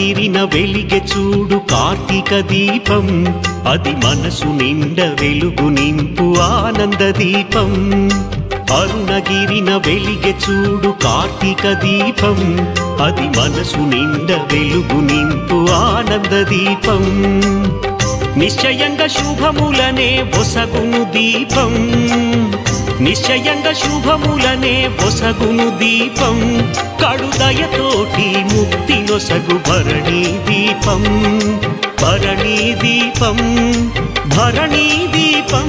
అరుణగిరిన వెలిగే చూడు కార్తీక దీపం అది మనసు నిండ వెలుగు నింపు ఆనంద దీపం అరుణగిరిన వెలిగే చూడు కార్తీక దీపం అది మనసు నిండ వెలుగు నింపు ఆనంద దీపం నిశ్చయంగా శుభములనే ఒసగును దీపం నిశ్చయంగా శుభములనే ఒసగును దీపం కడుదయతోటి ముక్తి నొసగు భరణీ దీపం భరణీ దీపం భరణీ దీపం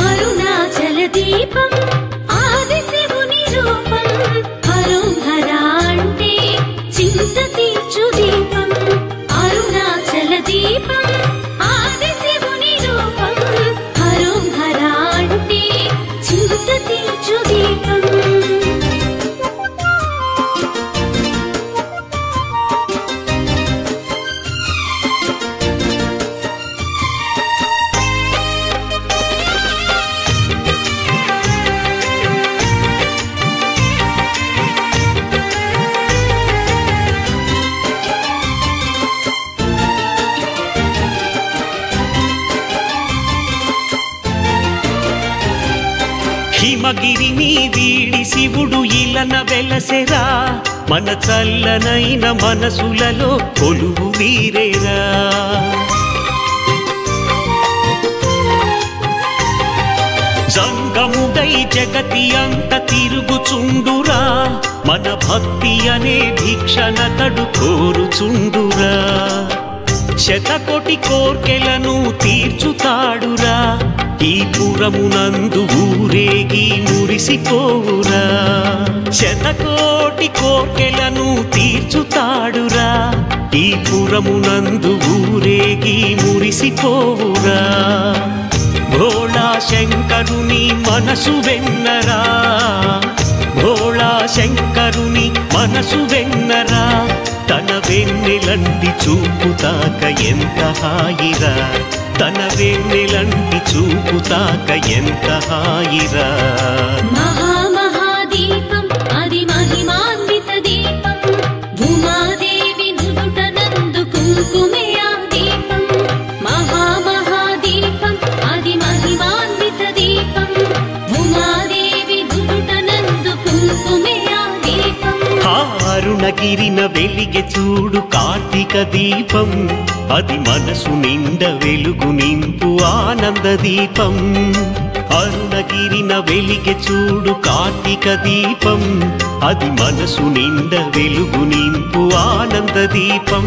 అరుణాచల దీపం ఆది శివుని రూపం హరం హరా అంటే చింత తీర్చు దీపం అరుణాచల దీపం ఆది శివుని రూపం హరం హరా అంటే చింత తీర్చు దీపం హిమగిరిని వీడి శివుడు ఇలన వెలసెరా మన చల్లనైన మనసులలో కొలువు వీరేరా జంగముడై జగతి అంత తిరుగుచుండురా మన భక్తి అనే భిక్షనతడు కోరుచుండురా శతకోటి కోర్కెలను తీర్చుతాడురా ఈ పురమునందు ఊరేగి మురిసిపోవురా శతకోటి కోర్కెలను తీర్చుతాడురా ఈ పురమునందు ఊరేగి మురిసిపోవురా భోళా శంకరుని మనసు వెన్నరా భోళా శంకరుని మనసు వెన్నరా తన వెన్నెలంటి చూపుతాక ఎంత హాయిరా తన వెన్నెలంటి చూపుతాక ఎంత హాయిరా మహామహాదీపం అది మహిమాన్విత దీపం భూమాదేవి నుదుటనందు కుంకుమే ఆ దీపం మహామహాదీపం అది మహిమాన్విత దీపం భూమాదేవి నుదుటనందు కుంకుమే ఆ దీపం అరుణగిరిన వెలిగే చూడు కార్తీక దీపం అది మనసు నిండ వెలుగు నింపు ఆనంద దీపం అరుణగిరిన వెలిగే చూడు కార్తీక దీపం అది మనసు నిండ వెలుగు నింపు ఆనంద దీపం